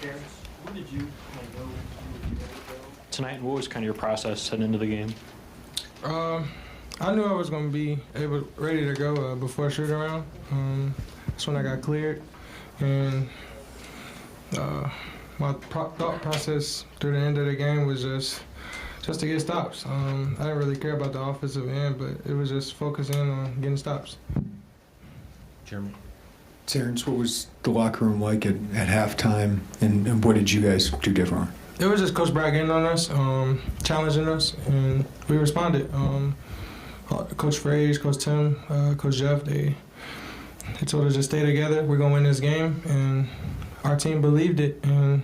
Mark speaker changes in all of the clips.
Speaker 1: Terrence, what did you kind of know you would be ready to go tonight, and what was kind of your process heading into the game?
Speaker 2: I knew I was going to be ready to go before shoot around. That's when I got cleared, and my thought process through the end of the game was just to get stops. I didn't really care about the offensive end, but it was just focusing on getting stops.
Speaker 1: Jeremy?
Speaker 3: Terrence, what was the locker room like at halftime, and what did you guys do different?
Speaker 2: It was just Coach Brad getting on us, challenging us, and we responded. Coach Fraze, Coach Tim, Coach Jeff, they told us to stay together. We're going to win this game, and our team believed it, and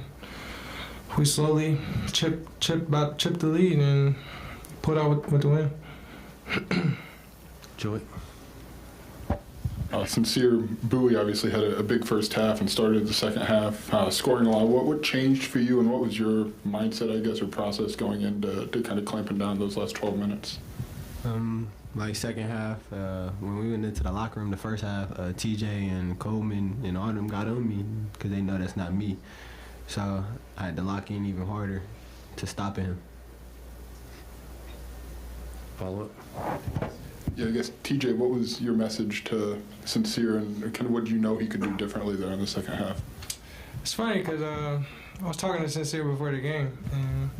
Speaker 2: we slowly chipped the lead and put out with the win.
Speaker 1: Joey?
Speaker 4: Sincere Bowie obviously had a big first half and started the second half scoring a lot. What changed for you, and what was your mindset, I guess, or process going into kind of clamping down those last 12 minutes?
Speaker 5: Like second half, when we went into the locker room the first half, TJ and Coleman and all of them got on me because they know that's not me. So I had to lock in even harder to stop him.
Speaker 1: Follow up?
Speaker 4: Yeah, I guess, TJ, what was your message to Sincere, and kind of what did you know he could do differently there in the second half?
Speaker 2: It's funny because I was talking to Sincere before the game, and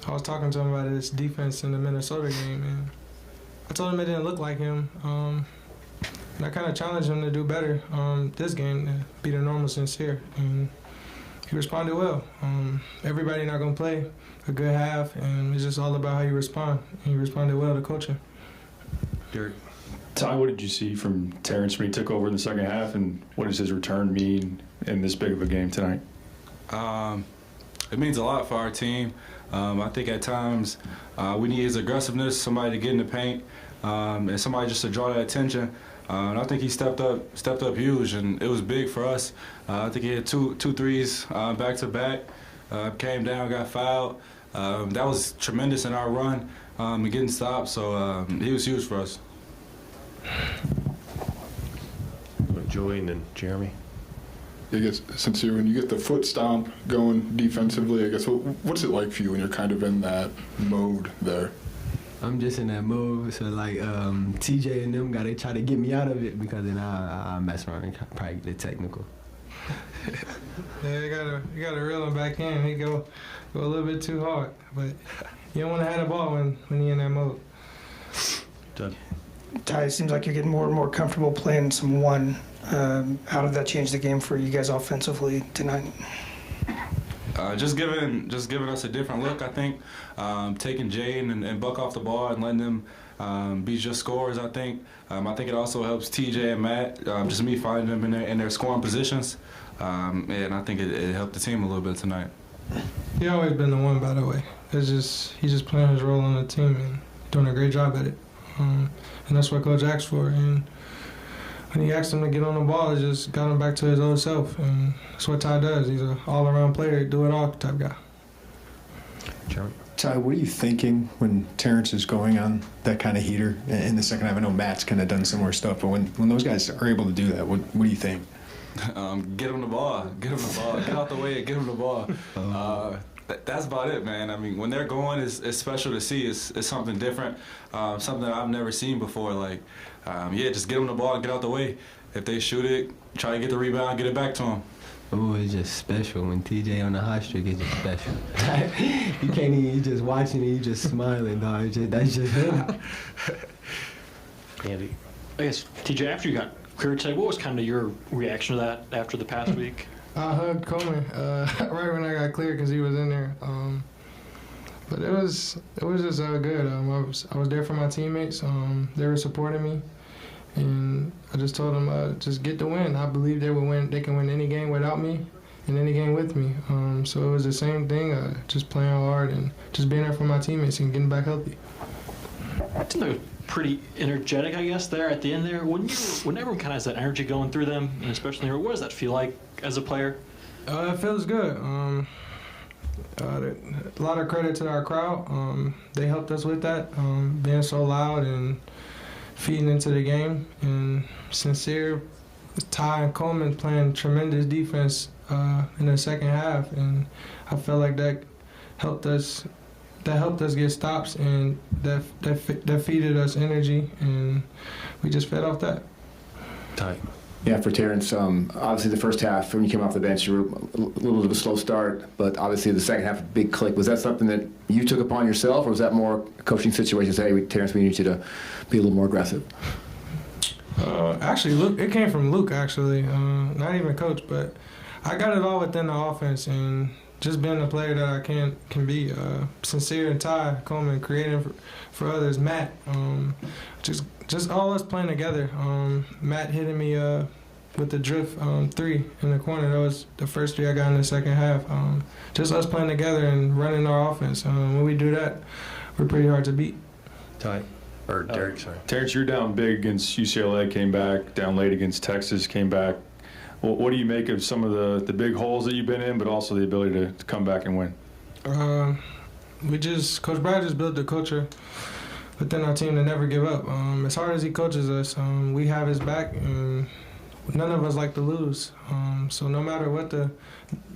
Speaker 2: I was talking to him about his defense in the Minnesota game, and I told him it didn't look like him. And I kind of challenged him to do better this game, to be the normal Sincere, and he responded well. Everybody not going to play a good half, and it's just all about how you respond. And he responded well to coaching.
Speaker 1: Derek?
Speaker 6: Ty, what did you see from Terrence when he took over in the second half, and what does his return mean in this big of a game tonight?
Speaker 7: It means a lot for our team. I think at times we need his aggressiveness, somebody to get in the paint, and somebody just to draw that attention. And I think he stepped up huge, and it was big for us. I think he had two threes back to back, came down, got fouled. That was tremendous in our run and getting stopped. So he was huge for us.
Speaker 1: Joey and then Jeremy?
Speaker 4: I guess, Sincere, when you get the foot stomp going defensively, I guess, what's it like for you when you're kind of in that mode there?
Speaker 5: I'm just in that mode, so like TJ and them gotta try to get me out of it because then I mess around and probably get technical.
Speaker 2: Yeah, you gotta reel him back in. He go a little bit too hard, but you don't want to have the ball when you're in that mode.
Speaker 1: Doug?
Speaker 8: Ty, it seems like you're getting more and more comfortable playing some one. How did that change the game for you guys offensively tonight?
Speaker 7: Just giving us a different look, I think. Taking Jaden and Buck off the ball and letting them be just scorers, I think. I think it also helps TJ and Matt, just me finding them in their scoring positions. And I think it helped the team a little bit tonight.
Speaker 2: He always been the one, by the way. He's just playing his role on the team and doing a great job at it. And that's what Coach asked for. And when he asked him to get on the ball, it just got him back to his old self. And that's what Ty does. He's an all-around player, do-it-all type guy.
Speaker 1: Jeremy?
Speaker 3: Ty, what are you thinking when Terrence is going on that kind of heater in the second half? I know Matt's kind of done similar stuff, but when those guys are able to do that, what do you think?
Speaker 7: Get him the ball. Get out the way and get him the ball. That's about it, man. I mean, when they're going, it's special to see. It's something different, something that I've never seen before. Like, just get them the ball, get out the way. If they shoot it, try to get the rebound, get it back to them.
Speaker 5: Oh, it's just special. When TJ on the hot streak, it's just special. You can't even, you just watching it, you just smiling, dog. That's just him.
Speaker 1: Andy? I guess, TJ, after you got cleared today, what was kind of your reaction to that after the past week?
Speaker 2: I hugged Coleman right when I got cleared because he was in there. But it was just good. I was there for my teammates. They were supporting me, and I just told them just get the win. I believe they would win. They can win any game without me, and any game with me. So it was the same thing. Just playing hard and just being there for my teammates and getting back healthy.
Speaker 1: It's pretty energetic, I guess, there at the end there. When everyone kind of has that energy going through them, and especially here, what does that feel like as a player?
Speaker 2: It feels good. A lot of credit to our crowd. They helped us with that, being so loud and feeding into the game. And Sincere, Ty and Coleman playing tremendous defense in the second half, and I felt like that helped us. That helped us get stops, and that feeded us energy, and we just fed off that.
Speaker 9: Tight.
Speaker 10: Yeah, for Terrence, obviously the first half, when you came off the bench, you were a little bit of a slow start, but obviously the second half, a big click. Was that something that you took upon yourself, or was that more a coaching situation? Say, hey, Terrence, we need you to be a little more aggressive.
Speaker 2: Actually, Luke, it came from Luke, actually. Not even coach, but I got it all within the offense, and just being the player that I can be. Sincere and Ty Coleman creating for others. Matt, just all us playing together. Matt hitting me with the drift 3 in the corner. That was the first 3 I got in the second half. Just us playing together and running our offense. When we do that, we're pretty hard to beat.
Speaker 9: Tight. Or Derek, sorry.
Speaker 6: Terrence, you're down big against UCLA, came back, down late against Texas, came back. What do you make of some of the big holes that you've been in, but also the ability to come back and win?
Speaker 2: Coach Brad just built the culture within our team to never give up. As hard as he coaches us, we have his back, and none of us like to lose. So no matter what the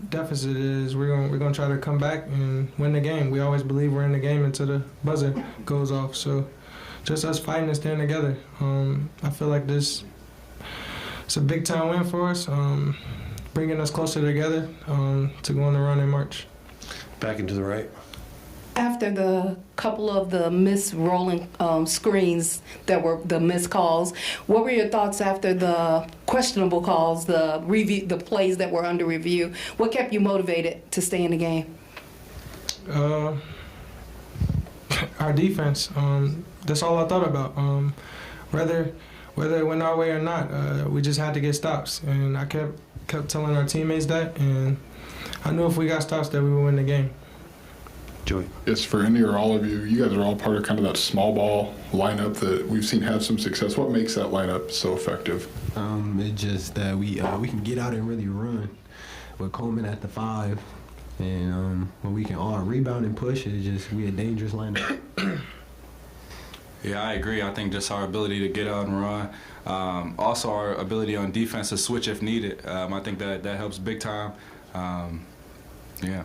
Speaker 2: deficit is, we're gonna try to come back and win the game. We always believe we're in the game until the buzzer goes off. So just us fighting and staying together. I feel like it's a big time win for us, bringing us closer together to go on the run in March.
Speaker 9: Back into the right.
Speaker 11: After the couple of the missed rolling screens that were the missed calls, what were your thoughts after the questionable calls, the plays that were under review? What kept you motivated to stay in the game?
Speaker 2: Our defense. That's all I thought about. Whether it went our way or not, we just had to get stops, and I kept telling our teammates that, and I knew if we got stops that we would win the game.
Speaker 9: Joey.
Speaker 4: Yes, for any or all of you, you guys are all part of kind of that small ball lineup that we've seen have some success. What makes that lineup so effective?
Speaker 5: It's just that we can get out and really run with Coleman at the 5, and when we can all rebound and push, it's just we a dangerous lineup.
Speaker 7: Yeah, I agree. I think just our ability to get out and run, also our ability on defense to switch if needed. I think that helps big time. Yeah.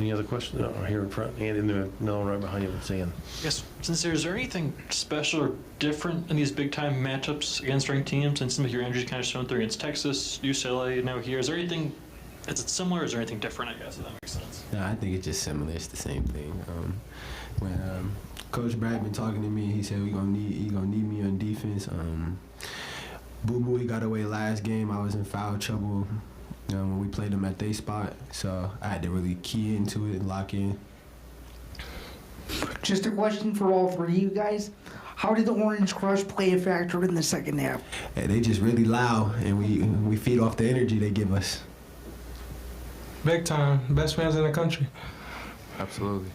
Speaker 9: Any other questions? No, here in front, and in the middle, right behind you, Sam.
Speaker 1: Yes, Sincere, is there anything special or different in these big-time matchups against ranked teams? And some of your injuries kind of shown through against Texas, UCLA, now here. Is there anything, is it similar, or is there anything different, I guess, if that makes sense?
Speaker 5: No, I think it's just similar. It's the same thing. When Coach Brad been talking to me, he said he gonna need me on defense. Boo Boo, he got away last game. I was in foul trouble when we played them at their spot, so I had to really key into it and lock in.
Speaker 12: Just a question for all 3 of you guys. How did the Orange Crush play a factor in the second half?
Speaker 5: Yeah, they just really loud, and we feed off the energy they give us.
Speaker 2: Big time, best fans in the country.
Speaker 7: Absolutely.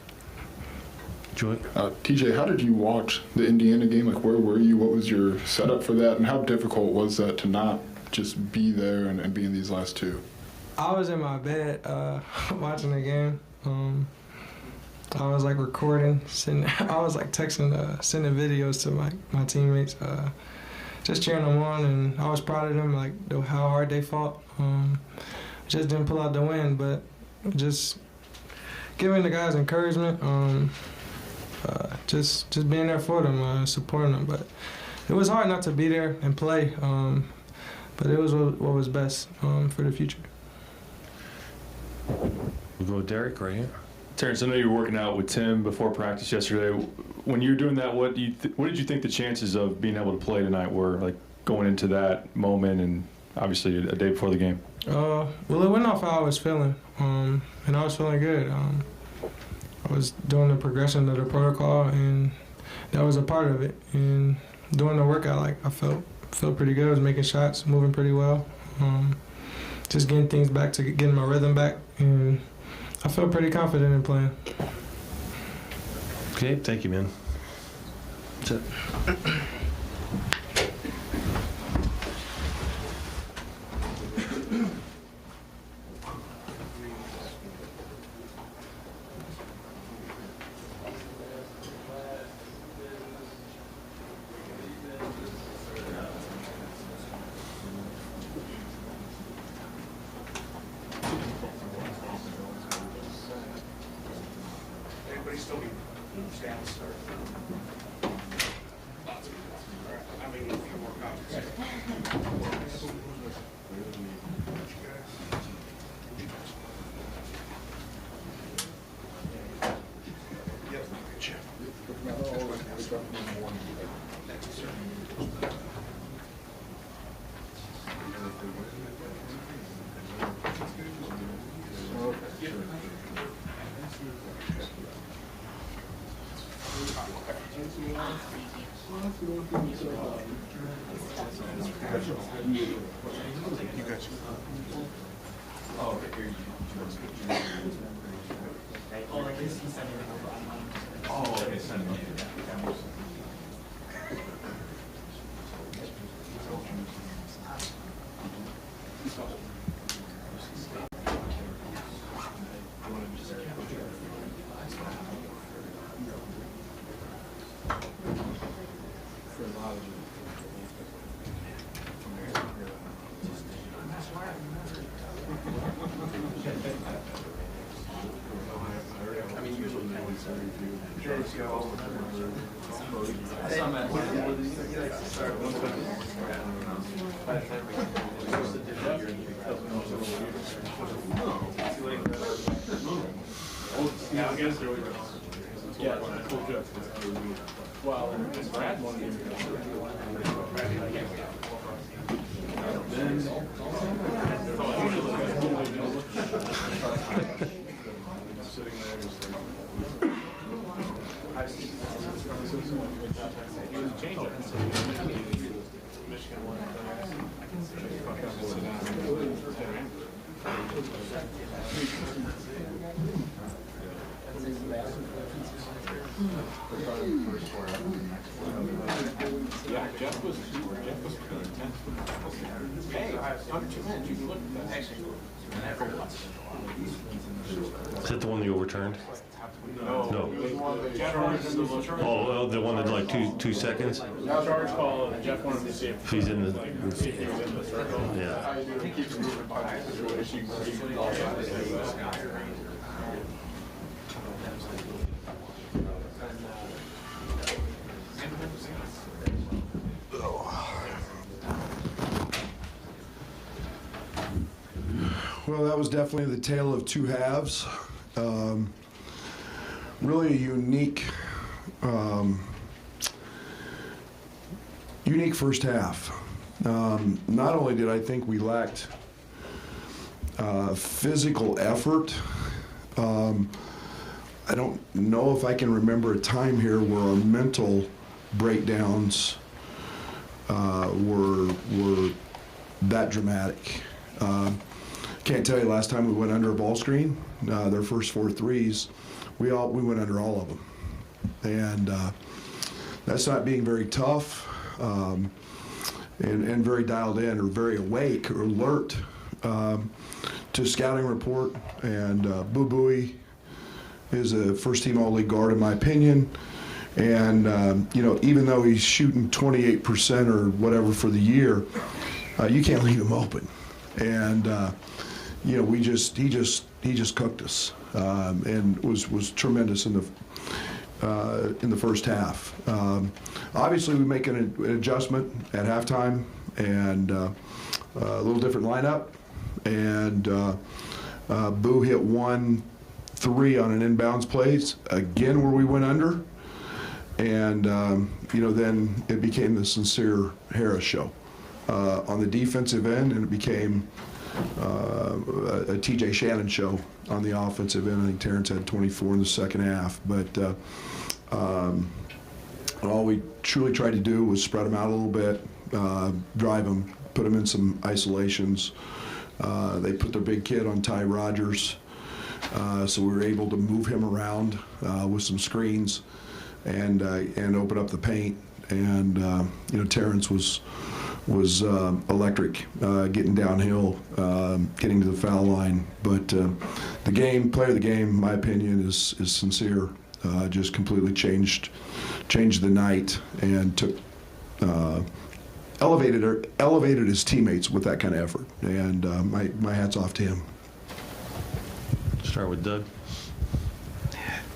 Speaker 9: Joy.
Speaker 4: TJ, how did you watch the Indiana game? Like, where were you? What was your setup for that? And how difficult was that to not just be there and be in these last 2?
Speaker 2: I was in my bed watching the game. I was like recording, I was like texting, sending videos to my teammates, just cheering them on, and I was proud of them, like how hard they fought. Just didn't pull out the win, but just giving the guys encouragement, just being there for them, supporting them. But it was hard not to be there and play, but it was what was best for the future.
Speaker 9: We'll go with Derek right here.
Speaker 6: Terrence, I know you were working out with Tim before practice yesterday. When you were doing that, what did you think the chances of being able to play tonight were, like going into that moment and obviously a day before the game?
Speaker 2: Well, it went off how I was feeling, and I was feeling good. I was doing the progression of the protocol, and that was a part of it. And doing the workout, like I felt pretty good. I was making shots, moving pretty well, just getting things back to getting my rhythm back, and I felt pretty confident in playing.
Speaker 9: Okay, thank you, man. That's it. Is that the one you overturned? No. Oh, the one that like 2 seconds?
Speaker 13: Charge call, and Jeff wanted to see if
Speaker 9: He's in the.
Speaker 13: he was in the circle.
Speaker 9: Yeah.
Speaker 14: Well, that was definitely the tale of two halves. Really a unique first half. Not only did I think we lacked physical effort, I don't know if I can remember a time here where our mental breakdowns were that dramatic. Can't tell you last time we went under a ball screen. Their first 4 threes, we went under all of them, and that's not being very tough and very dialed in or very awake or alert to scouting report. And Boo Buie is a first-team All-League guard in my opinion, and even though he's shooting 28% or whatever for the year, you can't leave him open, and. He just cooked us, and was tremendous in the first half. Obviously, we make an adjustment at halftime, and a little different lineup. And Boo hit 1 3 on an inbounds plays again where we went under, and then it became the Sincere Harris show on the defensive end, and it became. A TJ Shannon show on the offensive end. I think Terrence had 24 in the second half, but all we truly tried to do was spread them out a little bit, drive them, put them in some isolations. They put their big kid on Ty Rogers, so we were able to move him around with some screens and open up the paint. And Terrence was electric, getting downhill, getting to the foul line. But the game, player of the game, in my opinion, is Sincere. Just completely changed the night and took elevated his teammates with that kind of effort. And my hat's off to him.
Speaker 9: Start with Doug.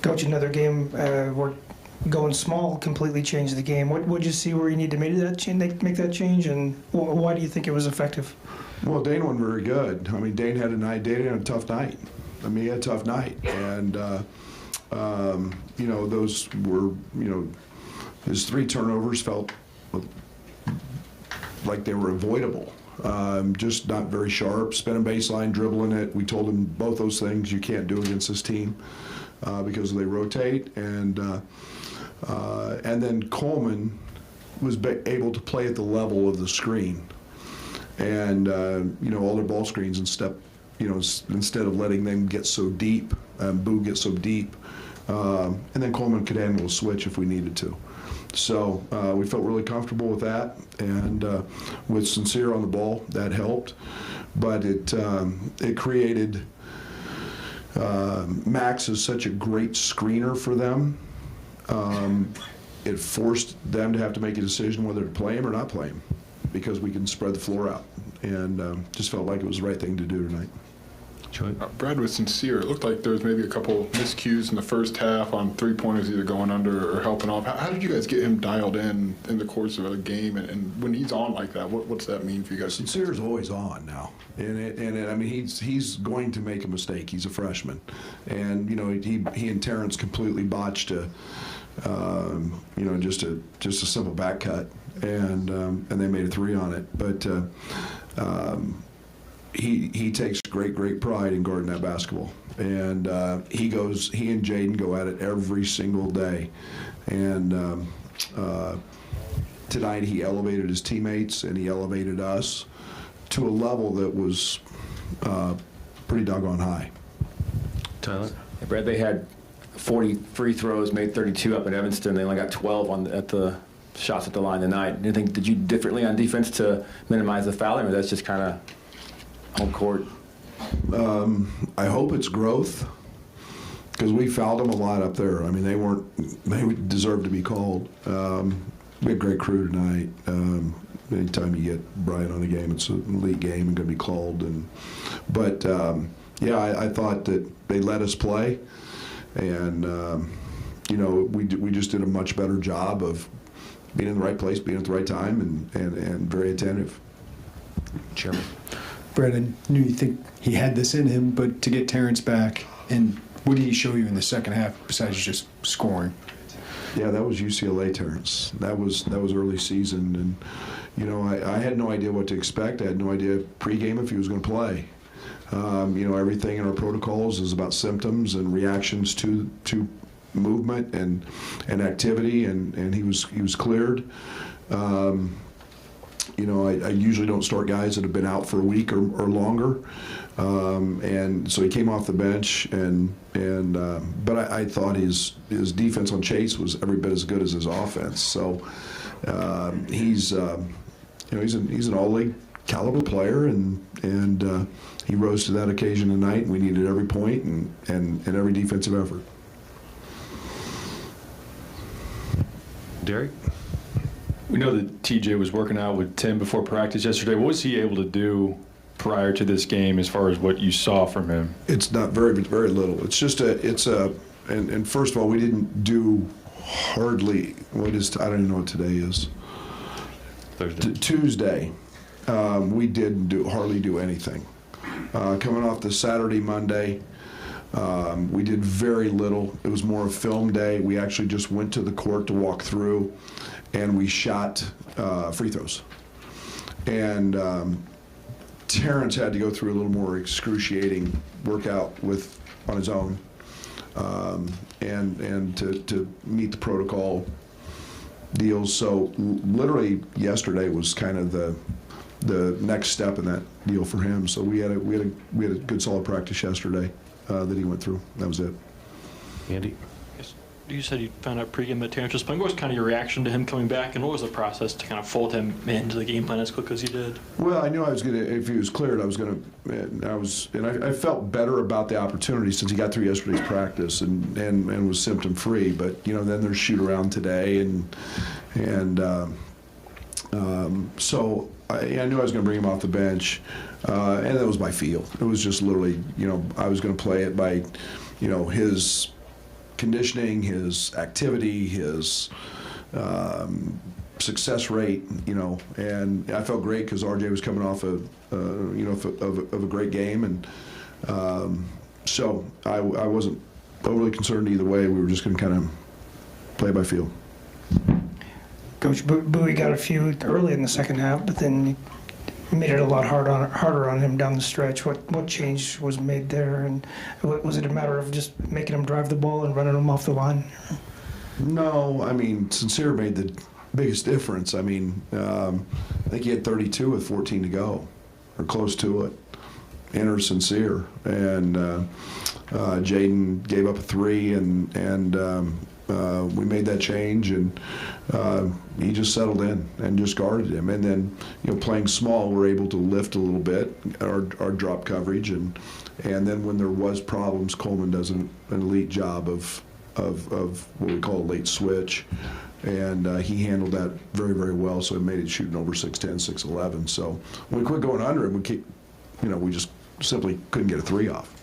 Speaker 8: Coach, another game where going small completely changed the game. What did you see where you need to make that change, and why do you think it was effective?
Speaker 14: Well, Dane wasn't very good. I mean, Dane had a tough night. I mean, he had a tough night, and those were, his 3 turnovers felt like they were avoidable. Just not very sharp, spinning baseline, dribbling it. We told him both those things you can't do against this team because they rotate. And then Coleman was able to play at the level of the screen. And, all their ball screens instead of letting them get so deep, Boo get so deep. And then Coleman could handle a switch if we needed to. So we felt really comfortable with that, and with Sincere on the ball, that helped. But it created Max is such a great screener for them. It forced them to have to make a decision whether to play him or not play him, because we can spread the floor out, and just felt like it was the right thing to do tonight.
Speaker 4: Brad was Sincere. It looked like there was maybe a couple miscues in the first half on 3-pointers either going under or helping off. How did you guys get him dialed in the course of a game? And when he's on like that, what's that mean for you guys?
Speaker 14: Sincere's always on now, and I mean he's going to make a mistake. He's a freshman, and he and Terrence completely botched just a simple back cut, and they made a 3 on it, but. He takes great pride in guarding that basketball, and he and Jaden go at it every single day, and tonight he elevated his teammates and he elevated us to a level that was pretty doggone high.
Speaker 9: Tyler?
Speaker 10: Yeah, Brad, they had 40 free throws, made 32 up in Evanston. They only got 12 at the shots at the line tonight. Anything did you differently on defense to minimize the fouling, or that's just kind of home court?
Speaker 14: I hope it's growth, because we fouled them a lot up there. I mean, they deserved to be called. We had a great crew tonight. Anytime you get Brian on the game, it's an elite game and going to be called. But I thought that they let us play, and we just did a much better job of being in the right place, being at the right time, and very attentive.
Speaker 9: Chairman.
Speaker 3: Brad, I knew you think he had this in him, but to get Terrence back, and what did he show you in the second half besides just scoring?
Speaker 14: Yeah, that was UCLA Terrence. That was early season, and I had no idea what to expect. I had no idea pregame if he was going to play. Everything in our protocols is about symptoms and reactions to movement and activity, and he was cleared. I usually don't start guys that have been out for a week or longer, and so he came off the bench, but I thought his defense on Chase was every bit as good as his offense. So he's an all-league caliber player, and he rose to that occasion tonight. We needed every point and every defensive effort.
Speaker 9: Derek?
Speaker 6: We know that TJ was working out with Tim before practice yesterday. What was he able to do prior to this game as far as what you saw from him?
Speaker 14: It's not very little. It's just and first of all, we didn't do hardly, I don't even know what today is.
Speaker 9: Thursday.
Speaker 14: Tuesday, we didn't hardly do anything. Coming off the Saturday, Monday, we did very little. It was more a film day. We actually just went to the court to walk through, and we shot free throws. And Terrence had to go through a little more excruciating workout on his own, and to meet the protocol deals. So literally yesterday was kind of the next step in that deal for him. So we had a good solid practice yesterday that he went through. That was it.
Speaker 9: Andy?
Speaker 1: You said you found out pregame that Terrence was playing. What was kind of your reaction to him coming back, and what was the process to kind of fold him into the game plan as quick as you did?
Speaker 14: Well, I knew I was going to, if he was cleared, I felt better about the opportunity since he got through yesterday's practice and was symptom free. But then there's shoot around today, so I knew I was going to bring him off the bench, and that was by feel. It was just literally, I was going to play it by, his conditioning, his activity, his success rate, and I felt great because RJ was coming off of a great game, and so I wasn't overly concerned either way. We were just going to kind of play by feel.
Speaker 8: Coach Bowie got a few early in the second half, but then made it a lot harder on him down the stretch. What change was made there, and was it a matter of just making him drive the ball and running him off the line?
Speaker 14: No, I mean, Sincere made the biggest difference. I mean, I think he had 32 with 14 to go, or close to it. Enter Sincere, and Jaden gave up a 3, and we made that change, and he just settled in and just guarded him. And then, playing small, we're able to lift a little bit our drop coverage, and then when there was problems, Coleman does an elite job of what we call a late switch, and he handled that very, very well. So it made it shooting over 6'10", 6'11". So when we quit going under him, we just simply couldn't get a 3 off.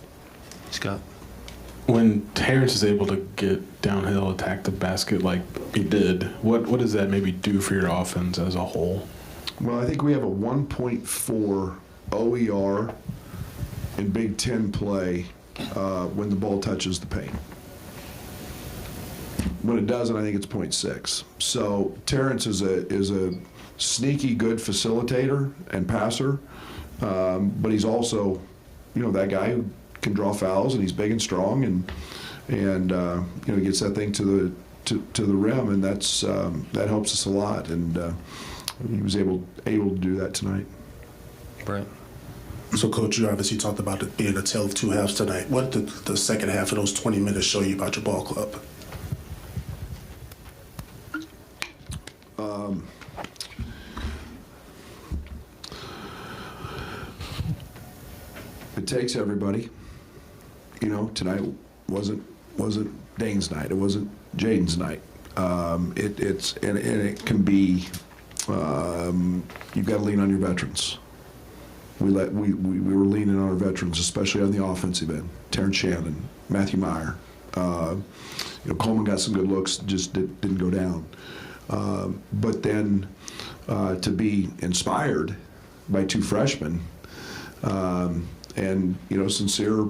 Speaker 9: Scott.
Speaker 15: When Terrence is able to get downhill, attack the basket like he did, what does that maybe do for your offense as a whole?
Speaker 14: Well, I think we have a 1.4 OER in Big Ten play when the ball touches the paint. When it doesn't, I think it's 0.6. So Terrence is a sneaky good facilitator and passer, but he's also, that guy who can draw fouls, and he's big and strong, and he gets that thing to the rim, and that helps us a lot. And he was able to do that tonight.
Speaker 9: Brent.
Speaker 16: So, Coach, you obviously talked about it being a tale of two halves tonight. What did the second half of those 20 minutes show you about your ball club?
Speaker 14: It takes everybody. Tonight wasn't Dane's night. It wasn't Jaden's night. It can be. You've got to lean on your veterans. We were leaning on our veterans, especially on the offensive end. Terrence Shannon, Matthew Meyer. Coleman got some good looks, just didn't go down. But then to be inspired by 2 freshmen, and Sincere.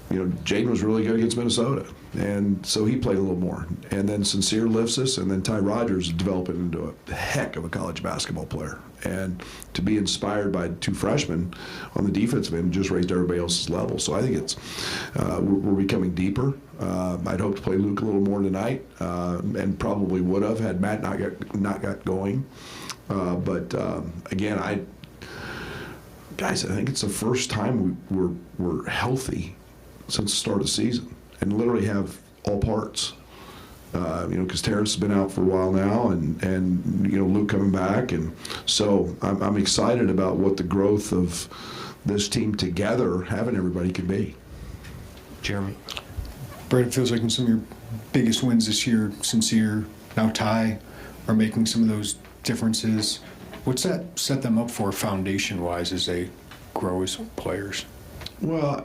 Speaker 14: Jaden was really good against Minnesota, and so he played a little more. And then Sincere lifts us, and then Ty Rodgers is developing into a heck of a college basketball player. And to be inspired by 2 freshmen on the defensive end just raised everybody else's level. So I think it's we're becoming deeper. I'd hoped to play Luke a little more tonight, and probably would have had Matt not got going. But again, guys, I think it's the first time we're healthy since the start of the season, and literally have all parts. Because Terrence has been out for a while now, and Luke coming back, and so I'm excited about what the growth of this team together, having everybody, can be.
Speaker 9: Jeremy.
Speaker 3: Brad, it feels like in some of your biggest wins this year, Sincere, now Ty, are making some of those differences. What's that set them up for foundation-wise as they grow as players?
Speaker 14: Well,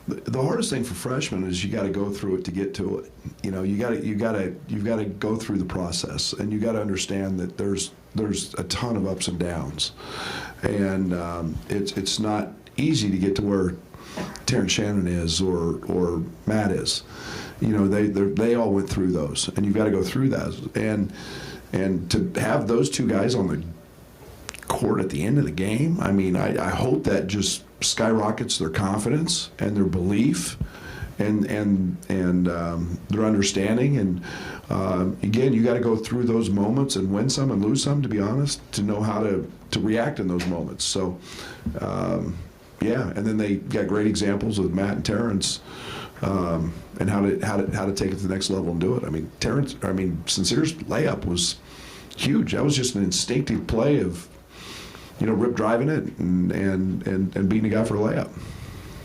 Speaker 14: the hardest thing for freshmen is you got to go through it to get to it. You've got to go through the process, and you got to understand that there's a ton of ups and downs, and it's not easy to get to where Terrence Shannon is or Matt is. They all went through those, and you've got to go through that, and to have those 2 guys on the court at the end of the game, I hope that just skyrockets their confidence and their belief and their understanding. And again, you got to go through those moments and win some and lose some, to be honest, to know how to react in those moments. So and then they got great examples of Matt and Terrence, and how to take it to the next level and do it. Sincere's layup was huge. That was just an instinctive play of rip driving it and beating a guy for a layup.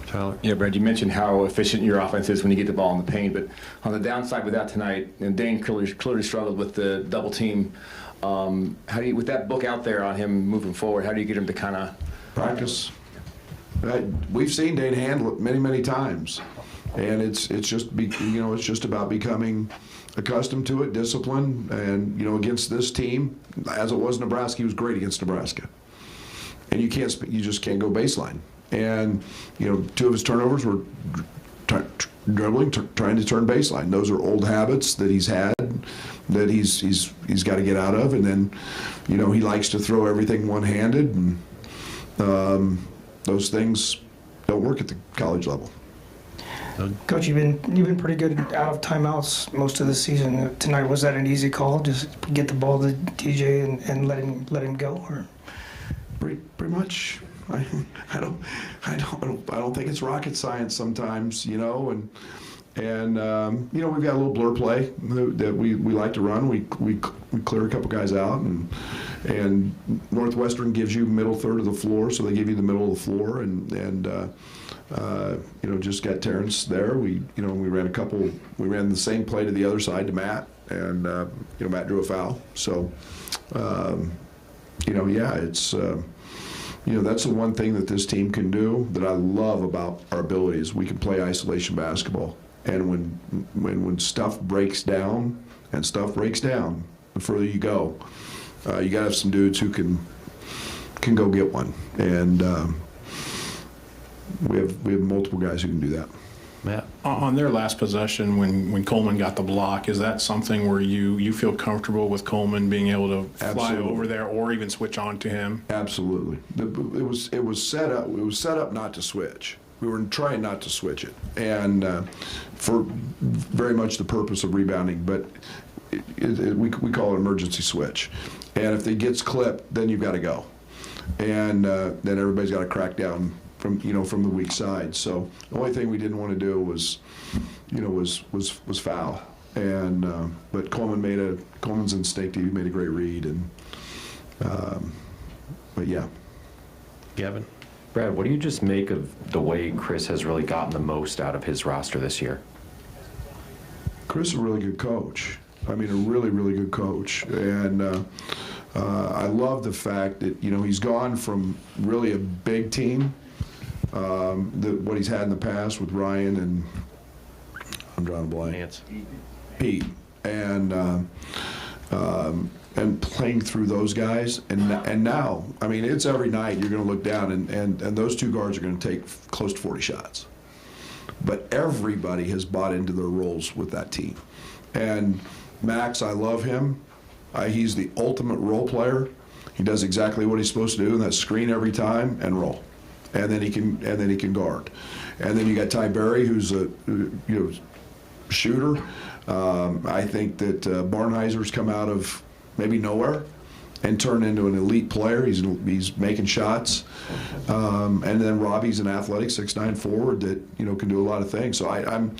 Speaker 10: Tyler. Yeah, Brad, you mentioned how efficient your offense is when you get the ball in the paint, but on the downside with that tonight, and Dane clearly struggled with the double team. How do you, with that book out there on him moving forward, how do you get him to kind of
Speaker 14: practice? We've seen Dane handle it many, many times. And it's just it's just about becoming accustomed to it, discipline, and against this team, as it was Nebraska, he was great against Nebraska. And you just can't go baseline. And 2 of his turnovers were dribbling, trying to turn baseline. Those are old habits that he's had, that he's got to get out of. And then, he likes to throw everything one-handed, and those things don't work at the college level.
Speaker 8: Coach, you've been pretty good out of timeouts most of the season. Tonight, was that an easy call? Just get the ball to TJ and let him go, or?
Speaker 14: Pretty much. I don't think it's rocket science sometimes, and we've got a little blur play that we like to run. We clear a couple guys out, and Northwestern gives you middle third of the floor, so they give you the middle of the floor, and just got Terrence there. We ran the same play to the other side to Matt, and Matt drew a foul. So it's. That's the one thing that this team can do that I love about our abilities. We can play isolation basketball. And when stuff breaks down, the further you go, you got to have some dudes who can go get one. And we have multiple guys who can do that.
Speaker 9: Matt?
Speaker 15: On their last possession, when Coleman got the block, is that something where you feel comfortable with Coleman being able to fly over there or even switch on to him?
Speaker 14: Absolutely. It was set up. It was set up not to switch. We were trying not to switch it, and for very much the purpose of rebounding. But we call it emergency switch. And if it gets clipped, then you've got to go, and then everybody's got to crack down from the weak side. So the only thing we didn't want to do was foul. And but Coleman's instinctive. He made a great read, and but yeah.
Speaker 9: Gavin?
Speaker 17: Brad, what do you just make of the way Chris has really gotten the most out of his roster this year?
Speaker 14: Chris is a really good coach. I mean, a really, really good coach. And I love the fact that, he's gone from really a big team, what he's had in the past with Ryan and I'm drawing a blank. Pete. And playing through those guys, and now, I mean, it's every night you're going to look down, and those 2 guards are going to take close to 40 shots. But everybody has bought into their roles with that team. And Max, I love him. He's the ultimate role player. He does exactly what he's supposed to do, and that screen every time and roll, and then he can guard. And then you got Ty Berry, who's a shooter. I think that Barnheiser's come out of maybe nowhere and turned into an elite player. He's making shots. And then Robbie's an athletic 6'9" forward that can do a lot of things. So I'm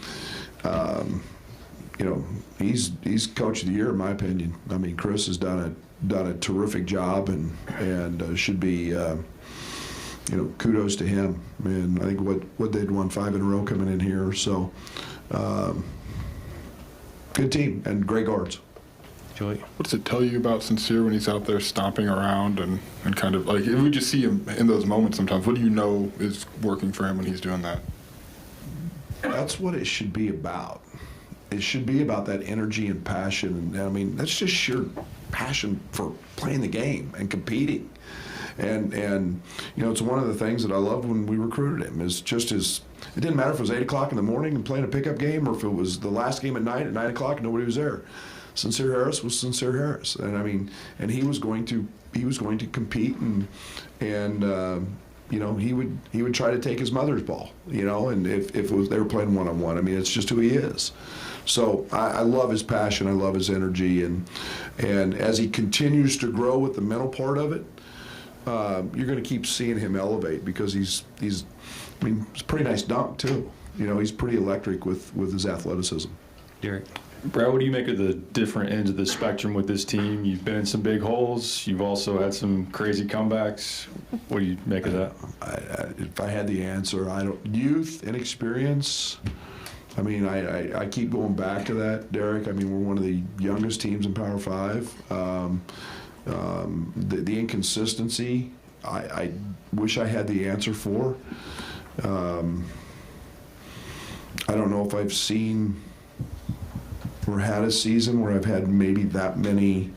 Speaker 14: he's coach of the year in my opinion. I mean, Chris has done a terrific job, and should be kudos to him. And I think what they'd won 5 in a row coming in here. So good team and great guards.
Speaker 4: What does it tell you about Sincere when he's out there stomping around and kind of like, if we just see him in those moments sometimes, what do you know is working for him when he's doing that?
Speaker 14: That's what it should be about. It should be about that energy and passion. And I mean, that's just sheer passion for playing the game and competing. And it's one of the things that I loved when we recruited him, is just it didn't matter if it was 8 o'clock in the morning and playing a pickup game, or if it was the last game at night at 9 o'clock and nobody was there. Sincere Harris was Sincere Harris, and I mean, and he was going to compete, and he would try to take his mother's ball, and if it was, they were playing one-on-one. I mean, it's just who he is. So I love his passion, I love his energy, and as he continues to grow with the mental part of it, you're going to keep seeing him elevate, because he's it's a pretty nice dunk too. He's pretty electric with his athleticism.
Speaker 9: Derek?
Speaker 6: Brad, what do you make of the different ends of the spectrum with this team? You've been in some big holes. You've also had some crazy comebacks. What do you make of that?
Speaker 14: If I had the answer, youth and experience. I mean, I keep going back to that, Derek. I mean, we're one of the youngest teams in Power 5. The inconsistency, I wish I had the answer for. I don't know if I've seen or had a season where I've had maybe that many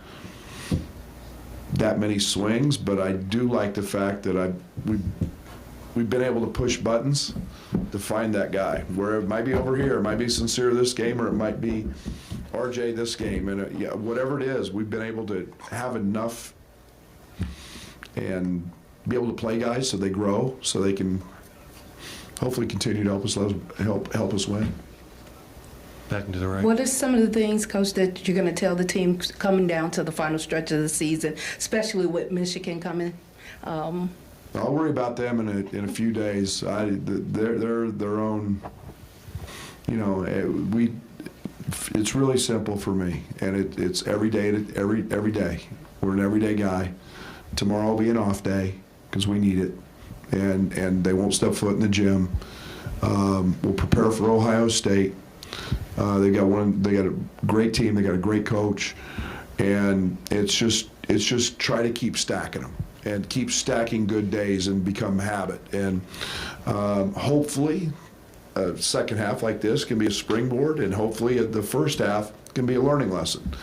Speaker 14: swings, but I do like the fact that we've been able to push buttons to find that guy. Where it might be over here, it might be Sincere this game, or it might be RJ this game, and yeah, whatever it is, we've been able to have enough and be able to play guys so they grow, so they can hopefully continue to help us win.
Speaker 9: Back into the right.
Speaker 11: What are some of the things, Coach, that you're going to tell the team coming down to the final stretch of the season, especially with Michigan coming?
Speaker 14: I'll worry about them in a few days. They're their own. You know, it's really simple for me, and it's every day. Every day, we're an everyday guy. Tomorrow will be an off day because we need it, and they won't step foot in the gym. We'll prepare for Ohio State. They got a great team. They got a great coach, and it's just try to keep stacking them and keep stacking good days and become habit. And hopefully, a second half like this can be a springboard, and hopefully the first half can be a learning lesson.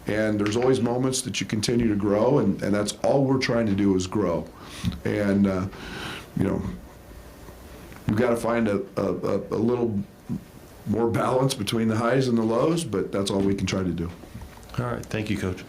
Speaker 14: And there's always moments that you continue to grow, and that's all we're trying to do is grow. And you know, we've got to find a little more balance between the highs and the lows, but that's all we can try to do.
Speaker 9: All right. Thank you, Coach.